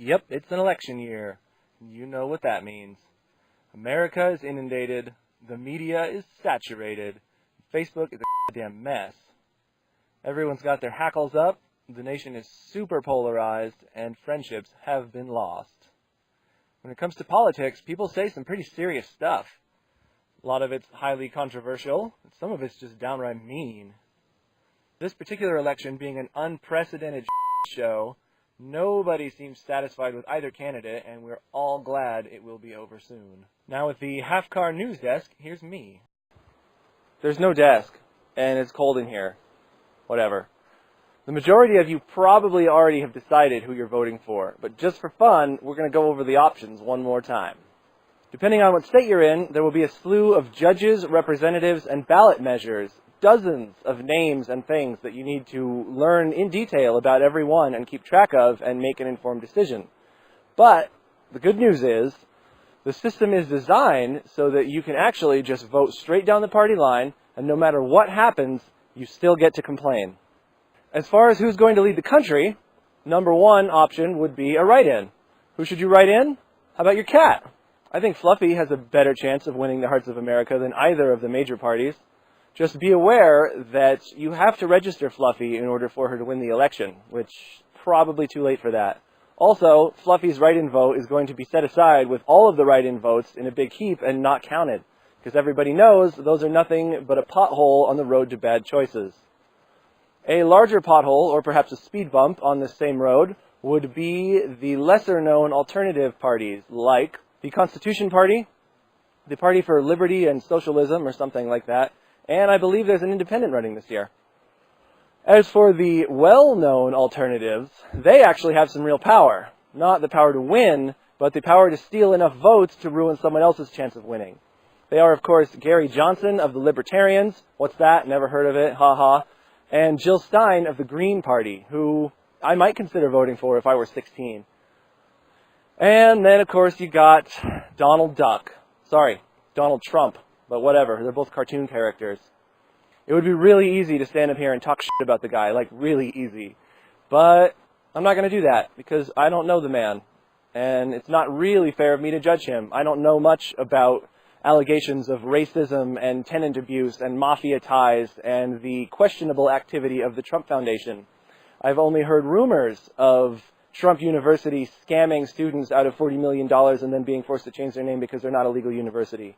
Yep, it's an election year. You know what that means. America is inundated. The media is saturated. Facebook is a goddamn mess. Everyone's got their hackles up. The nation is super polarized, and friendships have been lost. When it comes to politics, people say some pretty serious stuff. A lot of it's highly controversial, and some of it's just downright mean. This particular election being an unprecedented show, nobody seems satisfied with either candidate, and we're all glad it will be over soon. Now with the half-car news desk, here's me. There's no desk, and it's cold in here. Whatever. The majority of you probably already have decided who you're voting for, but just for fun, we're going to go over the options one more time. Depending on what state you're in, there will be a slew of judges, representatives, and ballot measures. Dozens of names and things that you need to learn in detail about every one and keep track of and make an informed decision. But the good news is, the system is designed so that you can actually just vote straight down the party line, and no matter what happens, you still get to complain. As far as who's going to lead the country, number one option would be a write-in. Who should you write in? How about your cat? I think Fluffy has a better chance of winning the hearts of America than either of the major parties. Just be aware that you have to register Fluffy in order for her to win the election, which probably too late for that. Also, Fluffy's write-in vote is going to be set aside with all of the write-in votes in a big heap and not counted, because everybody knows those are nothing but a pothole on the road to bad choices. A larger pothole, or perhaps a speed bump on the same road, would be the lesser-known alternative parties, like the Constitution Party, the Party for Liberty and Socialism, or something like that, and I believe there's an independent running this year. As for the well-known alternatives, they actually have some real power. Not the power to win, but the power to steal enough votes to ruin someone else's chance of winning. They are, of course, Gary Johnson of the Libertarians. What's that? Never heard of it. Ha ha. And Jill Stein of the Green Party, who I might consider voting for if I were 16. And then, of course, you got Donald Duck. Sorry, Donald Trump, but whatever. They're both cartoon characters. It would be really easy to stand up here and talk shit about the guy, like really easy. But I'm not going to do that because I don't know the man. And it's not really fair of me to judge him. I don't know much about allegations of racism and tenant abuse and mafia ties and the questionable activity of the Trump Foundation. I've only heard rumors of Trump University scamming students out of $40 million and then being forced to change their name because they're not a legal university.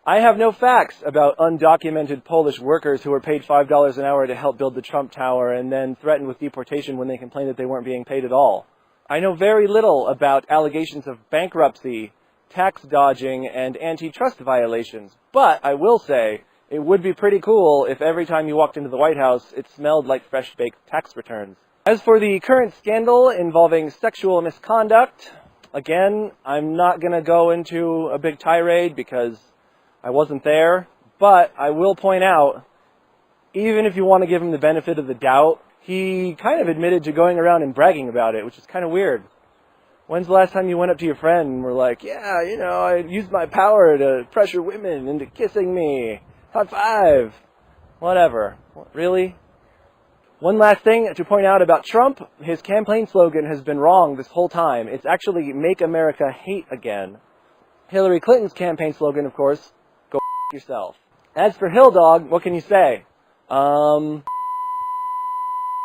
I have no facts about undocumented Polish workers who were paid $5 an hour to help build the Trump Tower and then threatened with deportation when they complained that they weren't being paid at all. I know very little about allegations of bankruptcy, tax dodging, and antitrust violations, but I will say it would be pretty cool if every time you walked into the White House it smelled like fresh-baked tax returns. As for the current scandal involving sexual misconduct, again, I'm not going to go into a big tirade because I wasn't there, but I will point out, even if you want to give him the benefit of the doubt, he kind of admitted to going around and bragging about it, which is kind of weird. When's the last time you went up to your friend and were like, yeah, you know, I used my power to pressure women into kissing me. High five. Whatever. Really? One last thing to point out about Trump, his campaign slogan has been wrong this whole time. It's actually Make America Hate Again. Hillary Clinton's campaign slogan, of course, go yourself. As for Hill Dog, what can you say?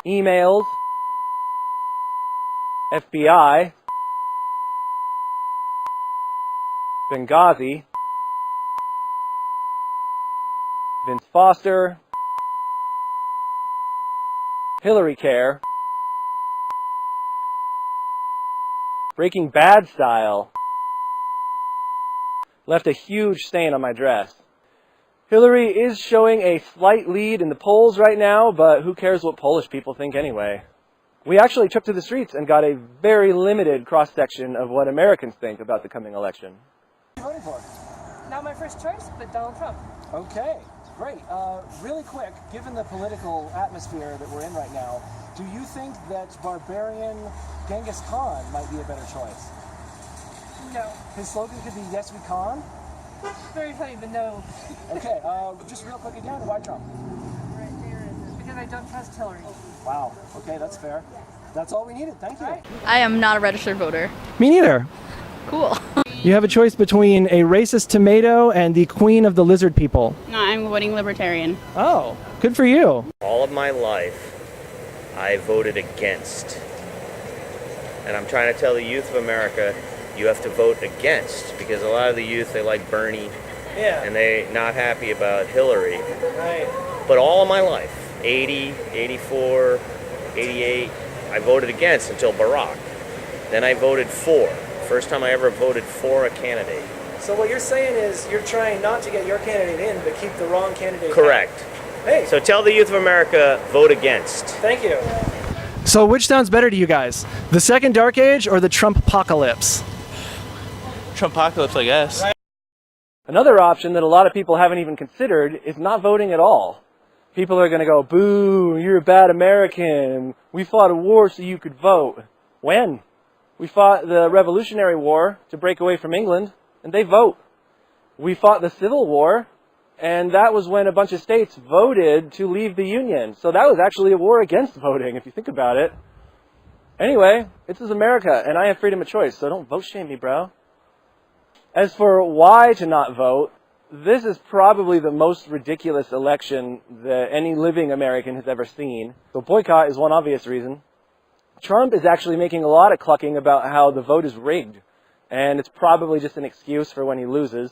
Emails, FBI, Benghazi, Vince Foster, Hillary Care, Breaking Bad style, left a huge stain on my dress. Hillary is showing a slight lead in the polls right now, but who cares what Polish people think anyway? We actually took to the streets and got a very limited cross-section of what Americans think about the coming election. What are you voting for? Not my first choice, but Donald Trump. Okay, great. Really quick, given the political atmosphere that we're in right now, do you think that barbarian Genghis Khan might be a better choice? No. His slogan could be Yes We Khan? Very funny, but no. Okay, just real quick again, why Trump? Right there is it. Because I don't trust Hillary. Wow, okay, that's fair. That's all we needed. Thank you. I am not a registered voter. Me neither. Cool. You have a choice between a racist tomato and the queen of the lizard people. No, I'm voting Libertarian. Oh, good for you. All of my life, I voted against. And I'm trying to tell the youth of America, you have to vote against, because a lot of the youth, they like Bernie, and they're not happy about Hillary. Right. But all of my life, 80, 84, 88, I voted against until Barack. Then I voted for. First time I ever voted for a candidate. So what you're saying is you're trying not to get your candidate in, but keep the wrong candidate Correct. out. Hey. So tell the youth of America, vote against. Thank you. So which sounds better to you guys? The second dark age or the Trump-pocalypse? Trump-pocalypse, I guess. Another option that a lot of people haven't even considered is not voting at all. People are going to go, boo, you're a bad American. We fought a war so you could vote. When? We fought the Revolutionary War to break away from England, and they vote. We fought the Civil War, and that was when a bunch of states voted to leave the Union. So that was actually a war against voting, if you think about it. Anyway, this is America, and I have freedom of choice, so don't vote shame me, bro. As for why to not vote, this is probably the most ridiculous election that any living American has ever seen. So boycott is one obvious reason. Trump is actually making a lot of clucking about how the vote is rigged, and it's probably just an excuse for when he loses.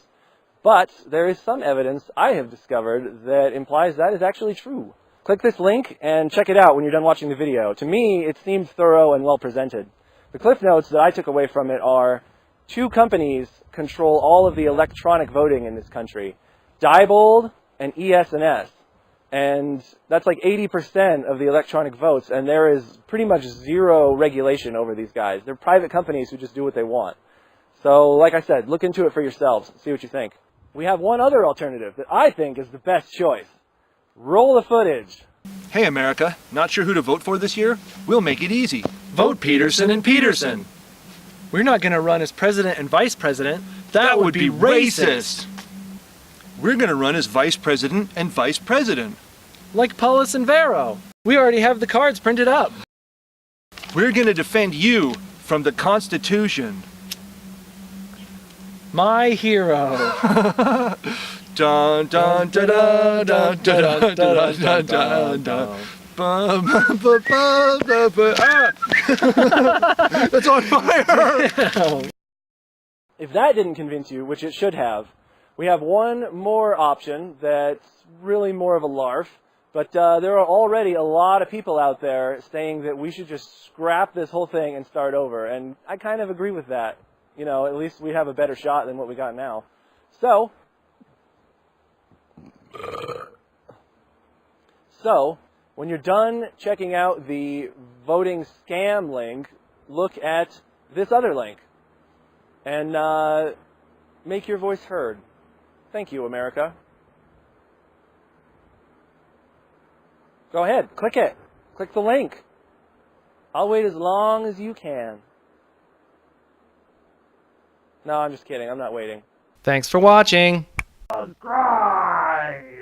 But there is some evidence I have discovered that implies that is actually true. Click this link and check it out when you're done watching the video. To me, it seems thorough and well presented. The cliff notes that I took away from it are: 2 companies control all of the electronic voting in this country, Diebold and ES&S. And that's like 80% of the electronic votes, and there is pretty much zero regulation over these guys. They're private companies who just do what they want. So, like I said, look into it for yourselves, see what you think. We have one other alternative that I think is the best choice. Roll the footage. Hey America, not sure who to vote for this year? We'll make it easy. Vote Peterson and Peterson. We're not going to run as president and vice president. That would be racist. We're going to run as vice president and vice president. Like Paulus and Vero. We already have the cards printed up. We're going to defend you from the Constitution. My hero. Dun dun da da da da da da da da da. That's on fire! If that didn't convince you, which it should have, we have one more option that's really more of a larf, but there are already a lot of people out there saying that we should just scrap this whole thing and start over, and I kind of agree with that. You know, at least we have a better shot than what we got now. So, when you're done checking out the voting scam link, look at this other link and make your voice heard. Thank you, America. Go ahead, click it. Click the link. I'll wait as long as you can. No, I'm just kidding. I'm not waiting. Thanks for watching. Subscribe!